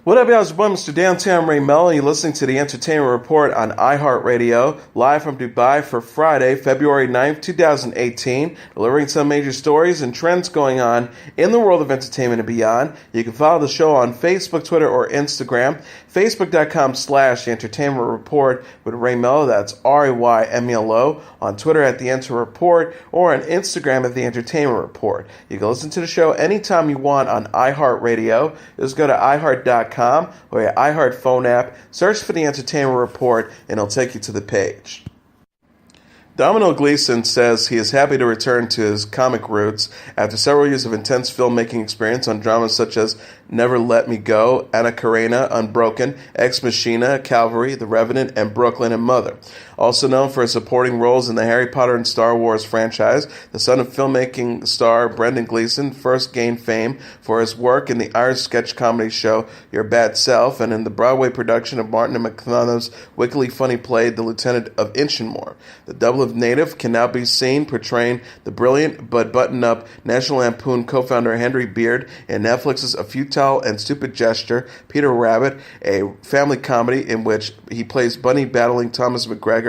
What up, y'all? It's your boy, Mr. Downtown Ray Melo. You're listening to the Entertainment Report on iHeartRadio, live from Dubai for Friday, February 9th, 2018, delivering some major stories and trends going on in the world of entertainment and beyond. You can follow the show on Facebook, Twitter, or Instagram. Facebook.com/Entertainment Report with Ray Melo. That's RAYMELO. On Twitter at The Enter Report, or on Instagram at The Entertainment Report. You can listen to the show anytime you want on iHeartRadio. Just go to iHeart.com or your iHeart phone app, search for The Entertainment Report, and it'll take you to the page. Domhnall Gleeson says he is happy to return to his comic roots after several years of intense filmmaking experience on dramas such as Never Let Me Go, Anna Karenina, Unbroken, Ex Machina, Calvary, The Revenant, and Brooklyn and Mother. Also known for his supporting roles in the Harry Potter and Star Wars franchise, the son of filmmaking star Brendan Gleeson first gained fame for his work in the Irish sketch comedy show Your Bad Self and in the Broadway production of Martin and McDonagh's wickedly funny play The Lieutenant of Inchmore. The double of native can now be seen portraying the brilliant but buttoned-up National Lampoon co-founder Henry Beard in Netflix's A Futile and Stupid Gesture, Peter Rabbit, a family comedy in which he plays Bunny battling Thomas McGregor,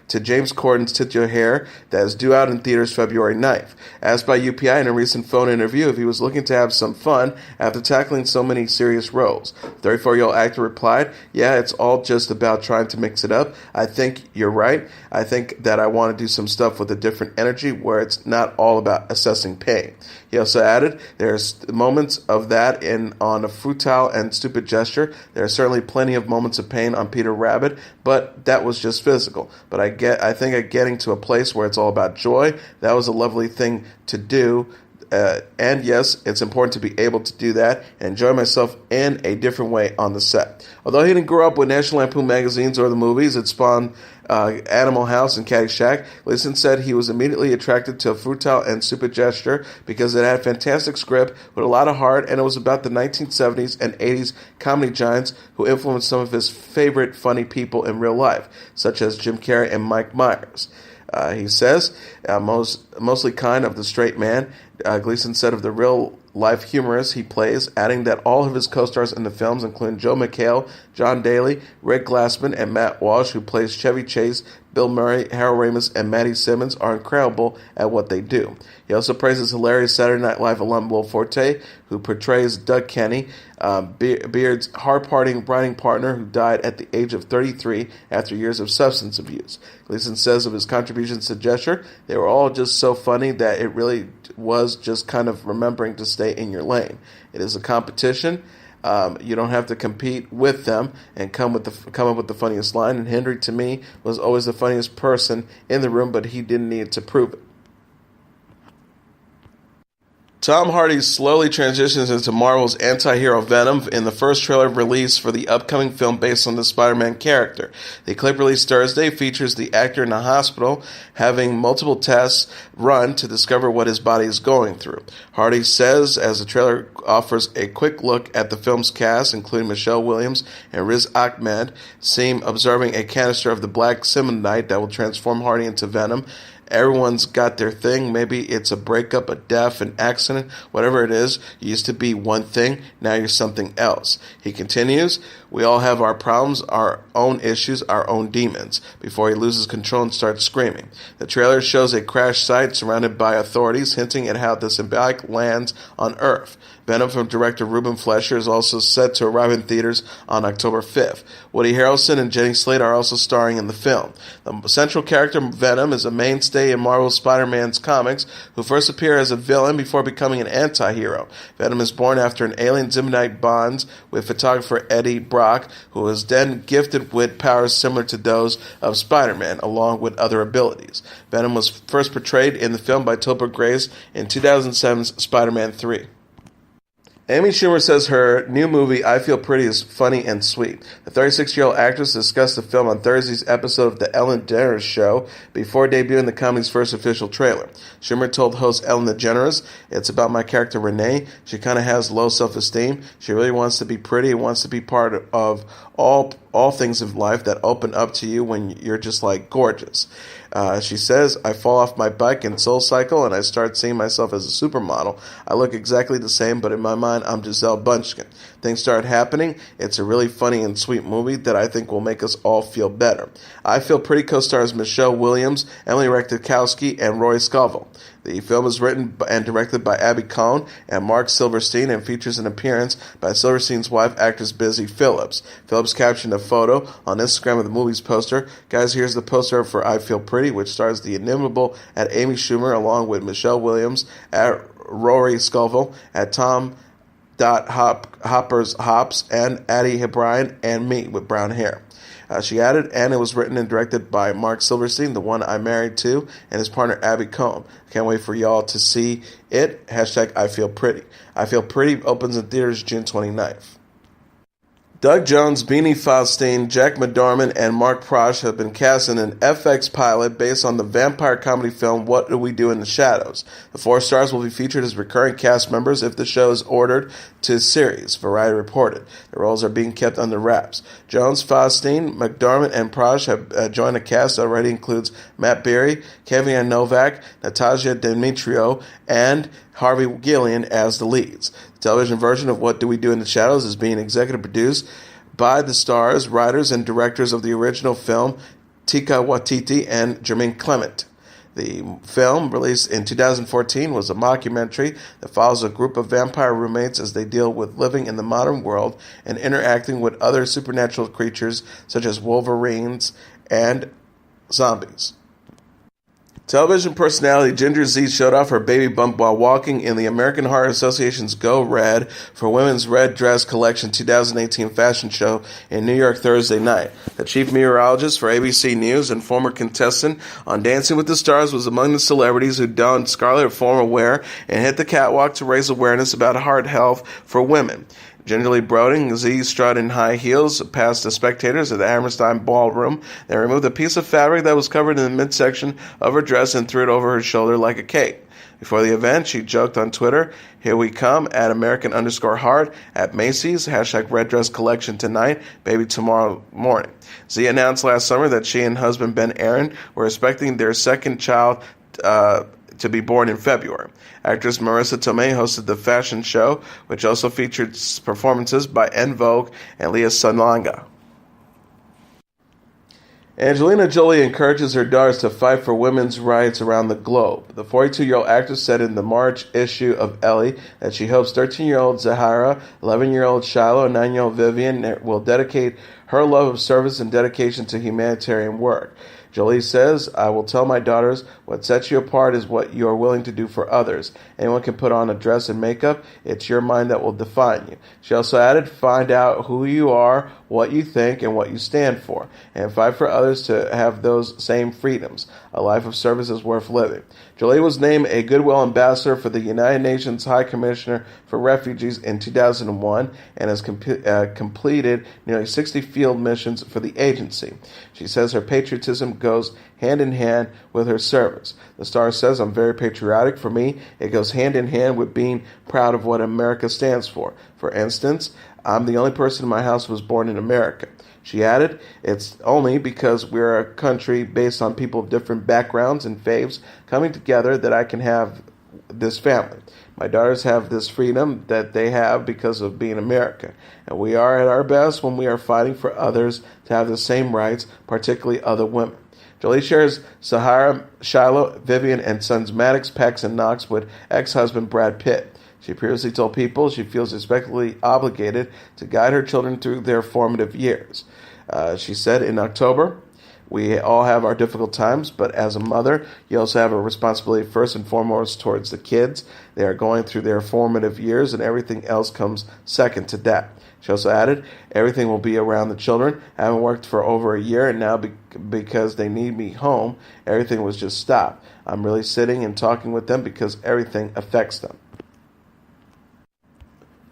to James Corden's Tit Your Hair, that is due out in theaters February 9th. Asked by UPI in a recent phone interview if he was looking to have some fun after tackling so many serious roles, the 34-year-old actor replied, "Yeah, it's all just about trying to mix it up. I think you're right. I think that I want to do some stuff with a different energy where it's not all about assessing pain." He also added, "There's moments of that on A Futile and Stupid Gesture. There are certainly plenty of moments of pain on Peter Rabbit, but that was just physical. But I think getting to a place where it's all about joy, that was a lovely thing to do. And yes, it's important to be able to do that and enjoy myself in a different way on the set." Although he didn't grow up with National Lampoon magazines or the movies that spawned Animal House and Caddyshack, Gleeson said he was immediately attracted to A Futile and Stupid Gesture because it had a fantastic script with a lot of heart, and it was about the 1970s and 80s comedy giants who influenced some of his favorite funny people in real life, such as Jim Carrey and Mike Myers. He says, mostly kind of the straight man, Gleeson said of the real-life humorist he plays, adding that all of his co-stars in the films, including Joe McHale, John Daly, Rick Glassman, and Matt Walsh, who plays Chevy Chase, Bill Murray, Harold Ramis, and Maddie Simmons, are incredible at what they do. He also praises hilarious Saturday Night Live alum Will Forte, who portrays Doug Kenny, Beard's hard-partying writing partner who died at the age of 33 after years of substance abuse. Gleeson says of his contributions to Gesture, they were all just so funny that it really was just kind of remembering to stay in your lane. It is a competition. You don't have to compete with them and come up with the funniest line. And Henry, to me, was always the funniest person in the room, but he didn't need to prove it. Tom Hardy slowly transitions into Marvel's anti-hero Venom in the first trailer released for the upcoming film based on the Spider-Man character. The clip released Thursday features the actor in a hospital having multiple tests run to discover what his body is going through. Hardy says, as the trailer offers a quick look at the film's cast, including Michelle Williams and Riz Ahmed, seem observing a canister of the black Simonite that will transform Hardy into Venom. Everyone's got their thing. Maybe it's a breakup, a death, an accident, whatever it is. You used to be one thing, now you're something else. He continues, "We all have our problems, our own issues, our own demons," before he loses control and starts screaming. The trailer shows a crash site surrounded by authorities, hinting at how the symbiote lands on Earth. Venom from director Ruben Fleischer is also set to arrive in theaters on October 5th. Woody Harrelson and Jenny Slate are also starring in the film. The central character, Venom, is a mainstay in Marvel's Spider-Man's comics, who first appeared as a villain before becoming an anti-hero. Venom is born after an alien Zemek bonds with photographer Eddie Brock, who was then gifted with powers similar to those of Spider-Man, along with other abilities. Venom was first portrayed in the film by Topher Grace in 2007's Spider-Man 3. Amy Schumer says her new movie, I Feel Pretty, is funny and sweet. The 36-year-old actress discussed the film on Thursday's episode of The Ellen DeGeneres Show before debuting the comedy's first official trailer. Schumer told host Ellen DeGeneres, "It's about my character Renee. She kind of has low self-esteem. She really wants to be pretty and wants to be part of all things of life that open up to you when you're just like gorgeous." She says, "I fall off my bike and Soul Cycle and I start seeing myself as a supermodel. I look exactly the same, but in my mind, I'm Giselle Bunchkin." Things start happening. It's a really funny and sweet movie that I think will make us all feel better. I Feel Pretty co-stars Michelle Williams, Emily Ratajkowski, and Roy Scovel. The film is written and directed by Abby Cohn and Mark Silverstein and features an appearance by Silverstein's wife, actress Busy Phillips. Phillips captioned a photo on Instagram of the movie's poster. Guys, here's the poster for I Feel Pretty, which stars the inimitable at Amy Schumer along with Michelle Williams, at Rory Scovel, at Tom Hoppers, and Addie O'Brien, and me with brown hair. She added, and it was written and directed by Mark Silverstein, the one I married to, and his partner Abby Cohn. Can't wait for y'all to see it. Hashtag I Feel Pretty. I Feel Pretty opens in theaters June 29th. Doug Jones, Beanie Faustine, Jack McDormand, and Mark Prosh have been cast in an FX pilot based on the vampire comedy film What Do We Do in the Shadows. The 4 stars will be featured as recurring cast members if the show is ordered to series, Variety reported. The roles are being kept under wraps. Jones, Faustine, McDormand, and Prosh have joined a cast that already includes Matt Berry, Kevin Novak, Natasha Demetrio, and Harvey Gillian as the leads. The television version of What Do We Do in the Shadows is being executive produced by the stars, writers, and directors of the original film, Taika Waititi and Jermaine Clement. The film, released in 2014, was a mockumentary that follows a group of vampire roommates as they deal with living in the modern world and interacting with other supernatural creatures such as wolverines and zombies. Television personality Ginger Zee showed off her baby bump while walking in the American Heart Association's Go Red for Women's Red Dress Collection 2018 fashion show in New York Thursday night. The chief meteorologist for ABC News and former contestant on Dancing with the Stars was among the celebrities who donned scarlet formal wear and hit the catwalk to raise awareness about heart health for women. Gingerly brooding, Z strutted in high heels past the spectators at the Hammerstein Ballroom. They removed a piece of fabric that was covered in the midsection of her dress and threw it over her shoulder like a cape. Before the event, she joked on Twitter, "Here we come, at American_Heart, at Macy's, hashtag Red Dress Collection tonight, baby tomorrow morning." Z announced last summer that she and husband Ben Aaron were expecting their second child to be born in February. Actress Marissa Tomei hosted the fashion show, which also featured performances by En Vogue and Leah Salonga. Angelina Jolie encourages her daughters to fight for women's rights around the globe. The 42-year-old actress said in the March issue of Elle that she hopes 13-year-old Zahara, 11-year-old Shiloh, and 9-year-old Vivian will dedicate her love of service and dedication to humanitarian work. Jolie says, "I will tell my daughters what sets you apart is what you are willing to do for others. Anyone can put on a dress and makeup. It's your mind that will define you." She also added, "Find out who you are, what you think, and what you stand for, and fight for others to have those same freedoms. A life of service is worth living." Jolie was named a Goodwill Ambassador for the United Nations High Commissioner for Refugees in 2001 and has completed nearly 60 field missions for the agency. She says her patriotism goes hand in hand with her service. The star says, "I'm very patriotic. For me, it goes hand in hand with being proud of what America stands for. For instance, I'm the only person in my house who was born in America." She added, "It's only because we're a country based on people of different backgrounds and faiths coming together that I can have this family. My daughters have this freedom that they have because of being America. And we are at our best when we are fighting for others to have the same rights, particularly other women." Jolie shares Sahara, Shiloh, Vivian, and sons Maddox, Pax, and Knox with ex-husband Brad Pitt. She previously told People she feels respectfully obligated to guide her children through their formative years. She said in October, "We all have our difficult times, but as a mother, you also have a responsibility first and foremost towards the kids. They are going through their formative years, and everything else comes second to that." She also added, "Everything will be around the children. I haven't worked for over a year, and now because they need me home, everything was just stopped. I'm really sitting and talking with them because everything affects them."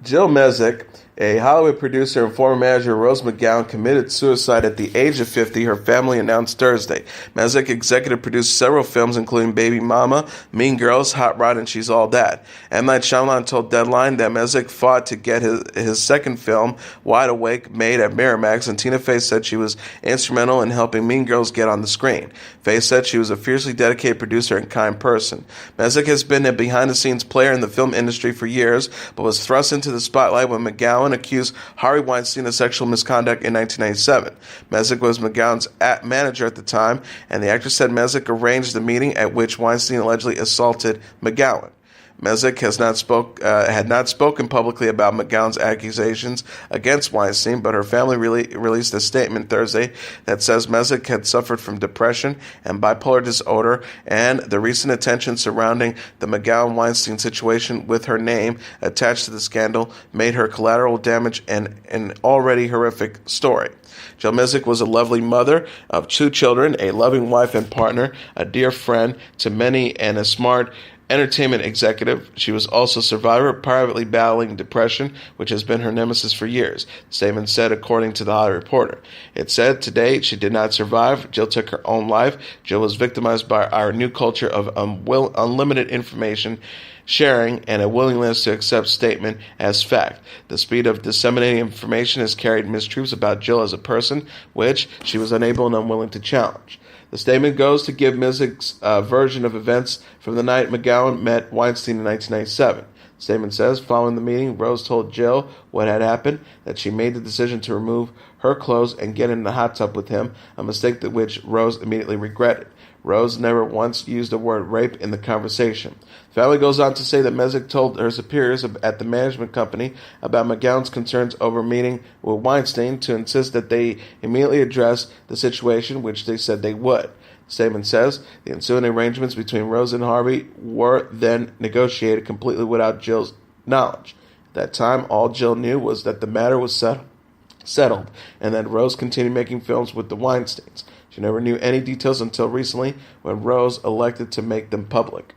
Jill Mezek, a Hollywood producer and former manager of Rose McGowan, committed suicide at the age of 50, her family announced Thursday. Mezek executive produced several films, including Baby Mama, Mean Girls, Hot Rod, and She's All That. M. Night Shyamalan told Deadline that Mezek fought to get his second film, Wide Awake, made at Miramax, and Tina Fey said she was instrumental in helping Mean Girls get on the screen. Fey said she was a fiercely dedicated producer and kind person. Mezek has been a behind-the-scenes player in the film industry for years, but was thrust into the spotlight when McGowan McGowan accused Harvey Weinstein of sexual misconduct in 1997. Messick was McGowan's manager at the time, and the actor said Messick arranged the meeting at which Weinstein allegedly assaulted McGowan. Messick had not spoken publicly about McGowan's accusations against Weinstein, but her family released a statement Thursday that says Messick had suffered from depression and bipolar disorder, and the recent attention surrounding the McGowan-Weinstein situation with her name attached to the scandal made her collateral damage an already horrific story. Jill Messick was a lovely mother of 2 children, a loving wife and partner, a dear friend to many, and a smart entertainment executive. She was also a survivor, privately battling depression, which has been her nemesis for years. The statement said, according to the Hollywood Reporter. It said, today she did not survive. Jill took her own life. Jill was victimized by our new culture of unlimited information sharing and a willingness to accept statement as fact. The speed of disseminating information has carried mistruths about Jill as a person, which she was unable and unwilling to challenge. The statement goes to give Messick's version of events from the night McGowan met Weinstein in 1997. The statement says, following the meeting, Rose told Jill what had happened, that she made the decision to remove her clothes and get in the hot tub with him, a mistake that which Rose immediately regretted. Rose never once used the word rape in the conversation. The family goes on to say that Messick told her superiors at the management company about McGowan's concerns over meeting with Weinstein to insist that they immediately address the situation, which they said they would. The statement says, the ensuing arrangements between Rose and Harvey were then negotiated completely without Jill's knowledge. At that time, all Jill knew was that the matter was settled, and that Rose continued making films with the Weinsteins. She never knew any details until recently when Rose elected to make them public.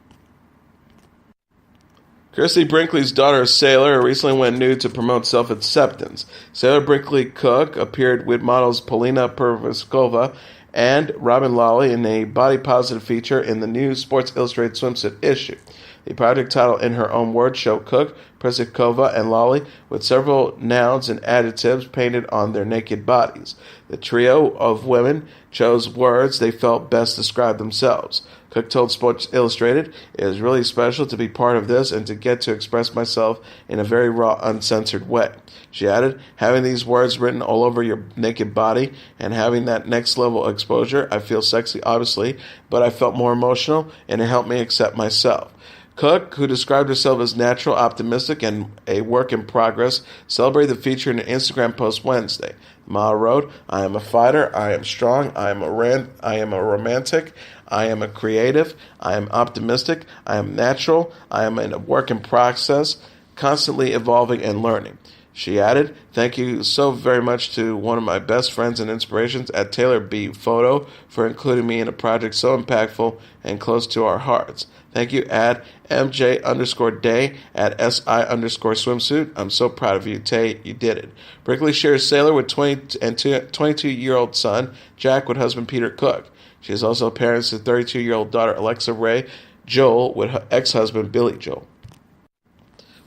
Christy Brinkley's daughter, Sailor, recently went nude to promote self-acceptance. Sailor Brinkley Cook appeared with models Polina Perviskova and Robin Lawley in a body-positive feature in the new Sports Illustrated swimsuit issue. The project title, in her own words, showed Cook, Persikova, and Lawley with several nouns and adjectives painted on their naked bodies. The trio of women chose words they felt best described themselves. Cook told Sports Illustrated, "It is really special to be part of this and to get to express myself in a very raw, uncensored way." She added, "Having these words written all over your naked body and having that next level exposure, I feel sexy, obviously, but I felt more emotional and it helped me accept myself." Cook, who described herself as natural, optimistic, and a work in progress, celebrated the feature in an Instagram post Wednesday. The model wrote, "I am a fighter, I am strong, I am a romantic, I am a creative, I am optimistic, I am natural, I am in a work in process, constantly evolving and learning." She added, "Thank you so very much to one of my best friends and inspirations at Taylor B. Photo for including me in a project so impactful and close to our hearts. Thank you at MJ_Day at SI_swimsuit. I'm so proud of you, Tay. You did it." Brinkley shares Sailor with 22-year-old son, Jack, with husband Peter Cook. She is also parents to 32-year-old daughter, Alexa Ray Joel, with her ex-husband, Billy Joel.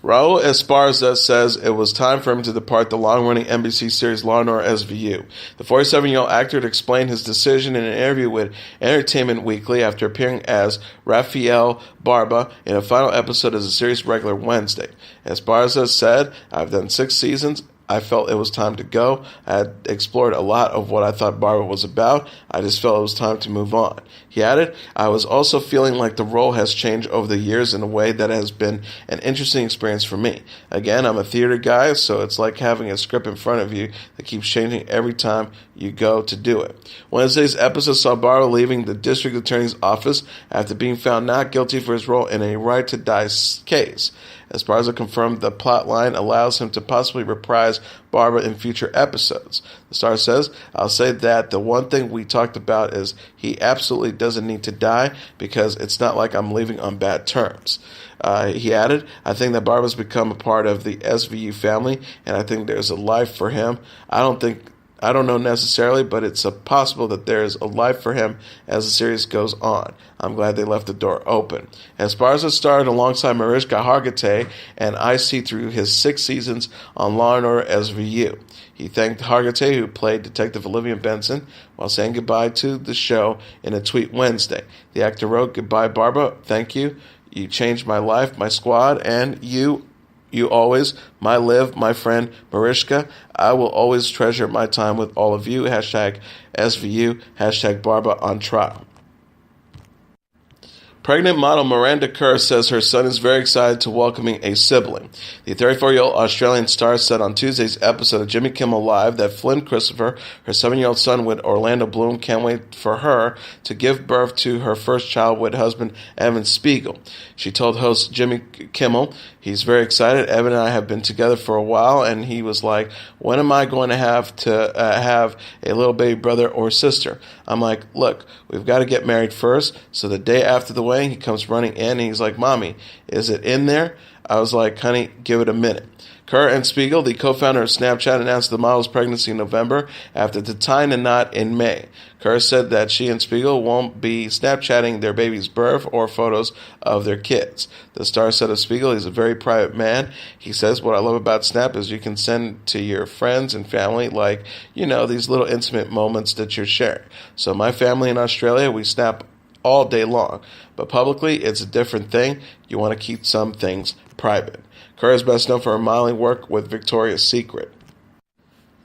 Raul Esparza says it was time for him to depart the long-running NBC series Law & Order SVU. The 47-year-old actor had explained his decision in an interview with Entertainment Weekly after appearing as Rafael Barba in a final episode as a series regular Wednesday. Esparza said, "I've done 6 seasons. I felt it was time to go. I had explored a lot of what I thought Barbara was about. I just felt it was time to move on." He added, "I was also feeling like the role has changed over the years in a way that has been an interesting experience for me. Again, I'm a theater guy, so it's like having a script in front of you that keeps changing every time you go to do it." Wednesday's episode saw Barbara leaving the district attorney's office after being found not guilty for his role in a right-to-die case. Esparza confirmed the plot line allows him to possibly reprise Barbara in future episodes. The star says, "I'll say that the one thing we talked about is he absolutely doesn't need to die because it's not like I'm leaving on bad terms." He added, "I think that Barbara's become a part of the SVU family, and I think there's a life for him. I don't know necessarily, but it's possible that there is a life for him as the series goes on. I'm glad they left the door open." Esparza starred alongside Mariska Hargitay and IC through his 6 seasons on Law & Order SVU. He thanked Hargitay, who played Detective Olivia Benson, while saying goodbye to the show in a tweet Wednesday. The actor wrote, "Goodbye, Barbara. Thank you. You changed my life, my squad, and you you always, my Liv, my friend Mariska. I will always treasure my time with all of you. Hashtag SVU. Hashtag Barba on trial. Pregnant model Miranda Kerr says her son is very excited to welcoming a sibling. The 34-year-old Australian star said on Tuesday's episode of Jimmy Kimmel Live that Flynn Christopher, her 7-year-old son with Orlando Bloom, can't wait for her to give birth to her first child with husband Evan Spiegel. She told host Jimmy Kimmel, he's very excited. Evan and I have been together for a while, and he was like, when am I going to have a little baby brother or sister? I'm like, look, we've got to get married first. So the day after the wedding, he comes running in, and he's like, Mommy, is it in there? I was like, honey, give it a minute. Kerr and Spiegel, the co-founder of Snapchat, announced the model's pregnancy in November after tying a knot in May. Kerr said that she and Spiegel won't be Snapchatting their baby's birth or photos of their kids. The star said of Spiegel, he's a very private man. He says, what I love about Snap is you can send to your friends and family, like, these little intimate moments that you're sharing. So my family in Australia, we snap all day long. But publicly, it's a different thing. You want to keep some things private. Kerr is best known for her modeling work with Victoria's Secret.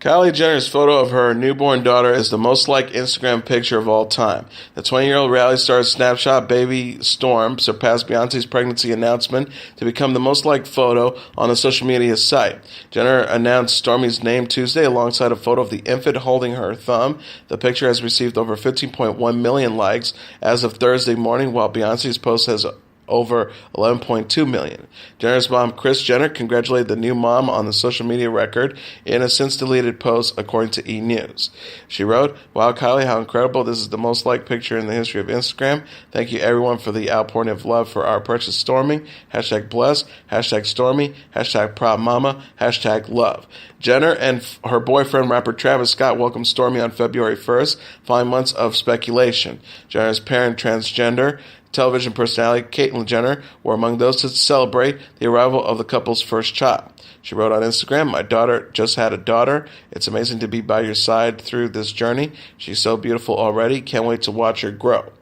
Kylie Jenner's photo of her newborn daughter is the most liked Instagram picture of all time. The 20-year-old reality star's snapshot baby Storm surpassed Beyoncé's pregnancy announcement to become the most liked photo on the social media site. Jenner announced Stormy's name Tuesday alongside a photo of the infant holding her thumb. The picture has received over 15.1 million likes as of Thursday morning, while Beyoncé's post has over 11.2 million. Jenner's mom, Kris Jenner, congratulated the new mom on the social media record in a since-deleted post, according to E! News. She wrote, wow, Kylie, how incredible. This is the most liked picture in the history of Instagram. Thank you, everyone, for the outpouring of love for our precious Stormy. Hashtag bless. Hashtag Stormy. Hashtag proud mama. Hashtag love. Jenner and her boyfriend, rapper Travis Scott, welcomed Stormy on February 1st, following months of speculation. Jenner's parent, transgender television personality Caitlyn Jenner, were among those to celebrate the arrival of the couple's first child. She wrote on Instagram, my daughter just had a daughter. It's amazing to be by your side through this journey. She's so beautiful already. Can't wait to watch her grow.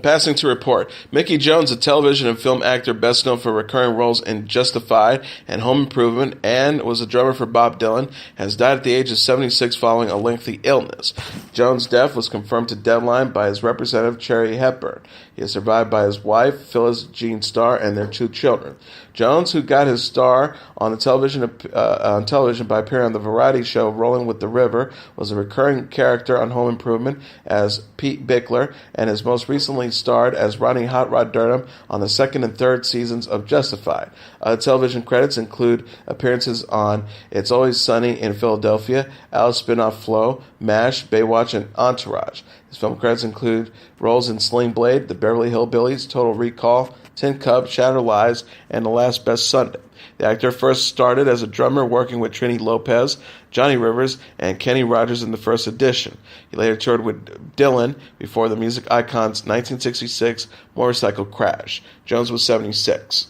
Passing to report, Mickey Jones, a television and film actor best known for recurring roles in Justified and Home Improvement, and was a drummer for Bob Dylan, has died at the age of 76 following a lengthy illness. Jones' death was confirmed to Deadline by his representative, Cherry Hepburn. He is survived by his wife, Phyllis Jean Starr, and their 2 children. Jones, who got his star on television by appearing on the variety show Rolling with the River, was a recurring character on Home Improvement as Pete Bickler, and has most recently starred as Ronnie Hot Rod Durham on the 2nd and 3rd seasons of Justified. Television credits include appearances on It's Always Sunny in Philadelphia, Alice spinoff Flow, MASH, Baywatch, and Entourage. His film credits include roles in Sling Blade, The Beverly Hillbillies, Total Recall, Tin Cup, Shatter Lives, and The Last Best Sunday. The actor first started as a drummer working with Trini Lopez, Johnny Rivers, and Kenny Rogers in the first edition. He later toured with Dylan before the music icon's 1966 motorcycle crash. Jones was 76.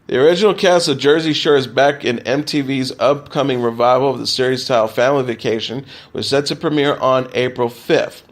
The original cast of Jersey Shore is back in MTV's upcoming revival of the series titled Family Vacation, which is set to premiere on April 5th.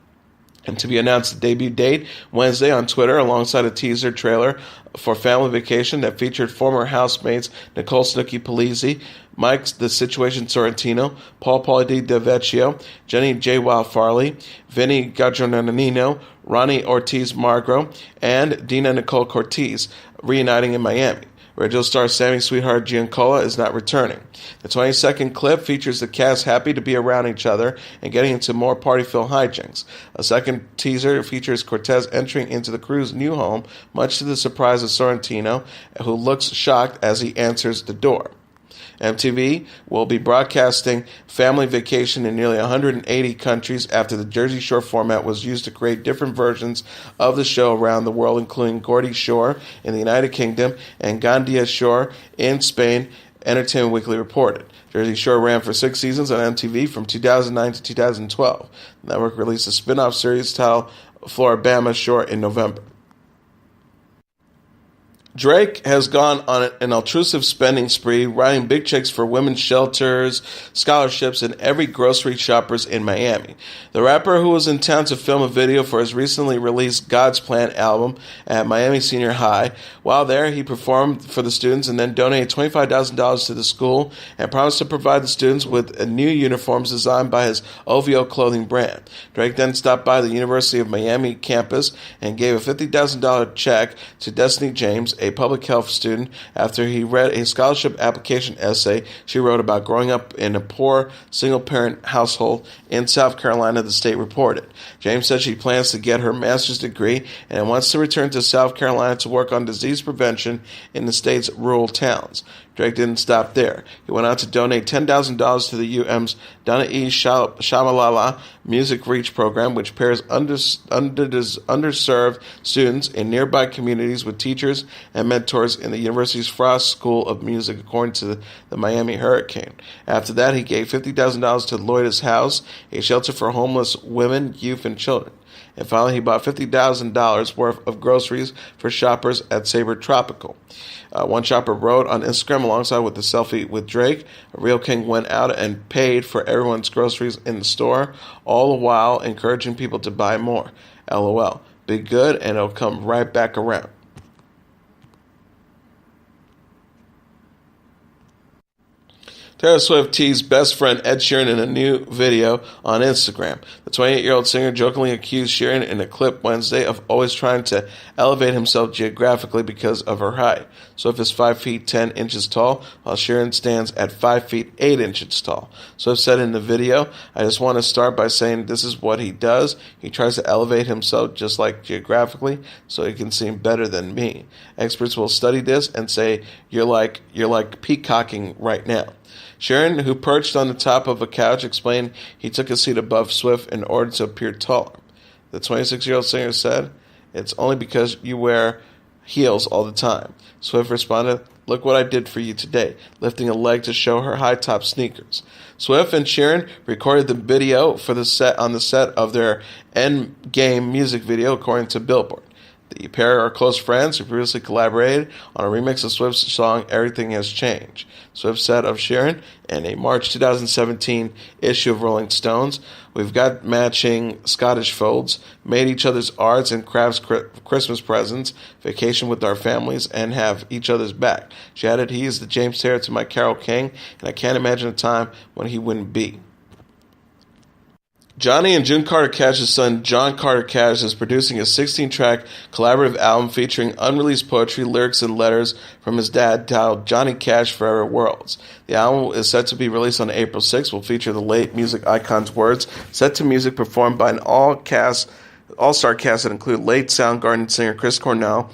And to be announced the debut date Wednesday on Twitter, alongside a teaser trailer for Family Vacation that featured former housemates Nicole Snooki Polizzi, Mike The Situation Sorrentino, Paul Pauly DeVecchio, Jenny J. Wild Farley, Vinny Gaggianino, Ronnie Ortiz Margro, and Dina Nicole Cortez, reuniting in Miami. Original star Sammy Sweetheart Giancola is not returning. The 20-second clip features the cast happy to be around each other and getting into more party-filled hijinks. A second teaser features Cortez entering into the crew's new home, much to the surprise of Sorrentino, who looks shocked as he answers the door. MTV will be broadcasting Family Vacation in nearly 180 countries after the Jersey Shore format was used to create different versions of the show around the world, including Geordie Shore in the United Kingdom and Gandia Shore in Spain, Entertainment Weekly reported. Jersey Shore ran for 6 seasons on MTV from 2009 to 2012. The network released a spin-off series titled Floribama Shore in November. Drake has gone on an altruive spending spree, writing big checks for women's shelters, scholarships, and every grocery shoppers in Miami. The rapper, who was in town to film a video for his recently released God's Plan album at Miami Senior High, while there, he performed for the students and then donated $25,000 to the school and promised to provide the students with new uniforms designed by his OVO clothing brand. Drake then stopped by the University of Miami campus and gave a $50,000 check to Destiny James, a public health student, after he read a scholarship application essay she wrote about growing up in a poor single-parent household in South Carolina, the state reported. James said she plans to get her master's degree and wants to return to South Carolina to work on disease prevention in the state's rural towns. Drake didn't stop there. He went on to donate $10,000 to the UM's Donna E. Shamalala Music Reach program, which pairs underserved students in nearby communities with teachers and mentors in the university's Frost School of Music, according to the Miami Hurricane. After that, he gave $50,000 to Loida's House, a shelter for homeless women, youth, and children. And finally, he bought $50,000 worth of groceries for shoppers at Sabre Tropical. One shopper wrote on Instagram alongside with the selfie with Drake, a real king went out and paid for everyone's groceries in the store, all the while encouraging people to buy more. LOL. Be good and it'll come right back around. Taylor Swift teased best friend Ed Sheeran in a new video on Instagram. The 28-year-old singer jokingly accused Sheeran in a clip Wednesday of always trying to elevate himself geographically because of her height. Swift is 5 feet 10 inches tall, while Sheeran stands at 5 feet 8 inches tall. Swift said in the video, "I just want to start by saying this is what he does. He tries to elevate himself just like geographically so he can seem better than me. Experts will study this and say you're like peacocking right now." Sheeran, who perched on the top of a couch, explained he took a seat above Swift in order to appear taller. The 26-year-old singer said, "It's only because you wear heels all the time." Swift responded, "Look what I did for you today," lifting a leg to show her high-top sneakers. Swift and Sheeran recorded the video for the set of their Endgame music video, according to Billboard. The pair are close friends who previously collaborated on a remix of Swift's song Everything Has Changed. Swift said of Sheeran in a March 2017 issue of Rolling Stones, "We've got matching Scottish folds, made each other's arts and crafts Christmas presents, vacation with our families, and have each other's back." She added, "He is the James Taylor to my Carole King, and I can't imagine a time when he wouldn't be." Johnny and June Carter Cash's son, John Carter Cash, is producing a 16-track collaborative album featuring unreleased poetry, lyrics, and letters from his dad titled Johnny Cash Forever Worlds. The album is set to be released on April 6th, will feature the late music icon's words, set to music performed by an all-star cast that include late Soundgarden singer Chris Cornell,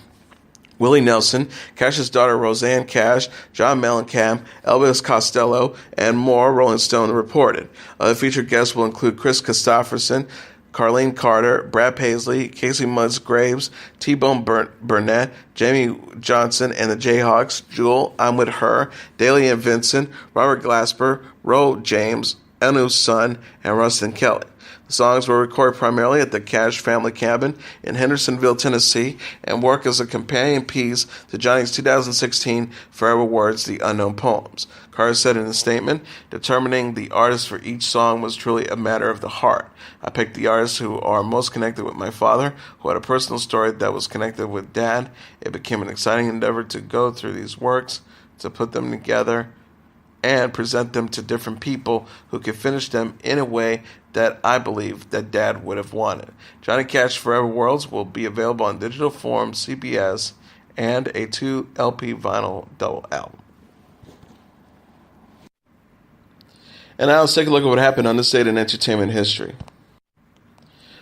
Willie Nelson, Cash's daughter Roseanne Cash, John Mellencamp, Elvis Costello, and more, Rolling Stone reported. Other featured guests will include Chris Christopherson, Carlene Carter, Brad Paisley, Casey Musgraves, T-Bone Burnett, Jamie Johnson and the Jayhawks, Jewel, I'm With Her, Daly and Vincent, Robert Glasper, Ro James, Enu's son, and Rustin Kelly. The songs were recorded primarily at the Cash family cabin in Hendersonville, Tennessee, and work as a companion piece to Johnny's 2016 Forever Words, The Unknown Poems. Carter said in a statement, "Determining the artist for each song was truly a matter of the heart. I picked the artists who are most connected with my father, who had a personal story that was connected with Dad. It became an exciting endeavor to go through these works, to put them together, and present them to different people who could finish them in a way that I believe that Dad would have wanted." Johnny Cash Forever Worlds will be available on digital form, CBS, and a 2-LP vinyl double album. And now let's take a look at what happened on this date in entertainment history.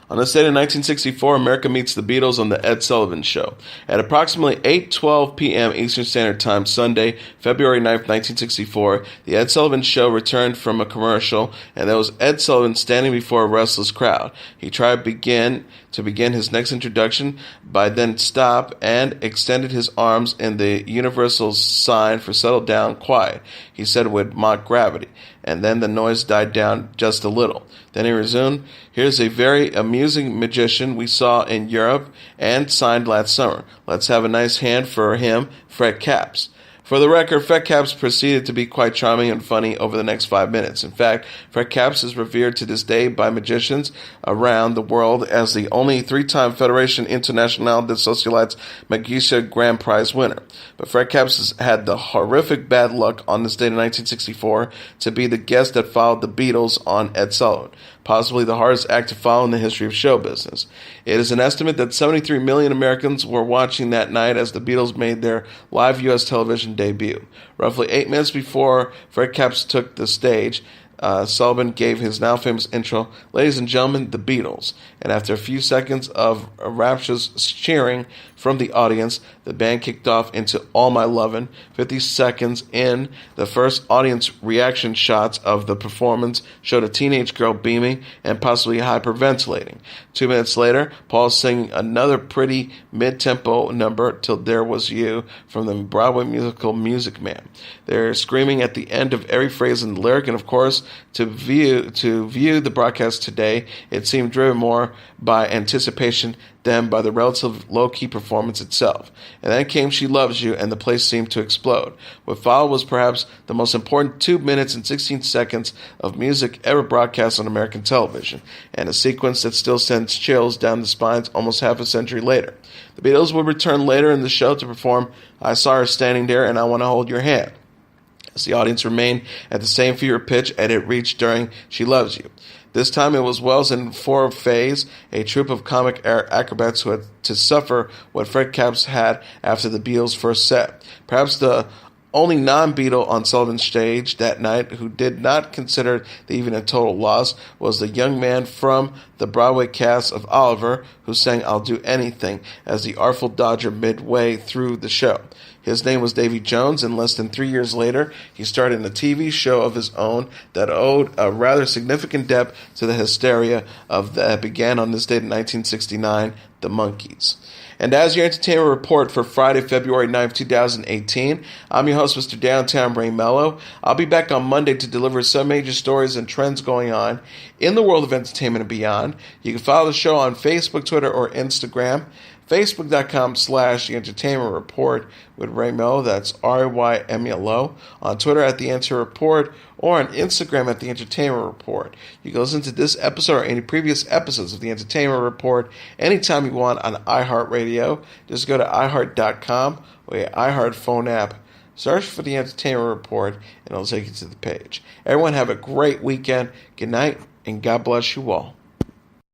On this date in 1964, America meets the Beatles on The Ed Sullivan Show. At approximately 8:12 p.m. Eastern Standard Time, Sunday, February 9th, 1964, The Ed Sullivan Show returned from a commercial, and there was Ed Sullivan standing before a restless crowd. He tried to begin his next introduction, but then stopped and extended his arms in the universal sign for settle down, quiet. He said with mock gravity, and then the noise died down just a little. Then he resumed, "Here's a very amusing amusing magician we saw in Europe and signed last summer. Let's have a nice hand for him, Fred Capps. For the record, Fred Capps proceeded to be quite charming and funny over the next 5 minutes. In fact, Fred Capps is revered to this day by magicians around the world as the only 3-time Fédération Internationale des Sociétés Magiciennes Grand Prize winner. But Fred Capps has had the horrific bad luck on this date in 1964 to be the guest that followed the Beatles on Ed Sullivan, possibly the hardest act to follow in the history of show business. It is an estimate that 73 million Americans were watching that night as the Beatles made their live U.S. television debut. Roughly 8 minutes before Fred Capps took the stage, Sullivan gave his now famous intro, "Ladies and gentlemen, the Beatles." And after a few seconds of rapturous cheering from the audience, the band kicked off into All My Lovin'. 50 seconds in, the first audience reaction shots of the performance showed a teenage girl beaming and possibly hyperventilating. 2 minutes later, Paul's singing another pretty mid-tempo number, "Till There Was You," from the Broadway musical Music Man. They're screaming at the end of every phrase in the lyric, and of course, to view the broadcast today, it seemed driven more by anticipation than by the relative low-key performance itself. And then came She Loves You, and the place seemed to explode. What followed was perhaps the most important 2 minutes and 16 seconds of music ever broadcast on American television, and a sequence that still sends chills down the spines almost half a century later. The Beatles would return later in the show to perform "I Saw Her Standing There and I Want to Hold Your Hand," as the audience remained at the same fever pitch as it reached during She Loves You. This time it was Wells and Four Fays, a troupe of comic acrobats who had to suffer what Fred Capps had after the Beatles' first set. Perhaps the only non-Beatle on Sullivan's stage that night who did not consider the evening a total loss was the young man from the Broadway cast of Oliver who sang "I'll Do Anything" as the Artful Dodger midway through the show. His name was Davy Jones, and less than 3 years later, he starred in a TV show of his own that owed a rather significant depth to the hysteria that began on this date in 1969, The Monkees. And as your entertainment report for Friday, February 9th, 2018, I'm your host, Mr. Downtown Brain Melo. I'll be back on Monday to deliver some major stories and trends going on in the world of entertainment and beyond. You can follow the show on Facebook, Twitter, or Instagram. Facebook.com/The Entertainment Report with Ray Melo, that's RYMELO. On Twitter at The Enter Report, or on Instagram at The Entertainment Report. You can listen to this episode or any previous episodes of The Entertainment Report anytime you want on iHeartRadio. Just go to iHeart.com or your iHeart phone app. Search for The Entertainment Report, and it'll take you to the page. Everyone have a great weekend. Good night, and God bless you all.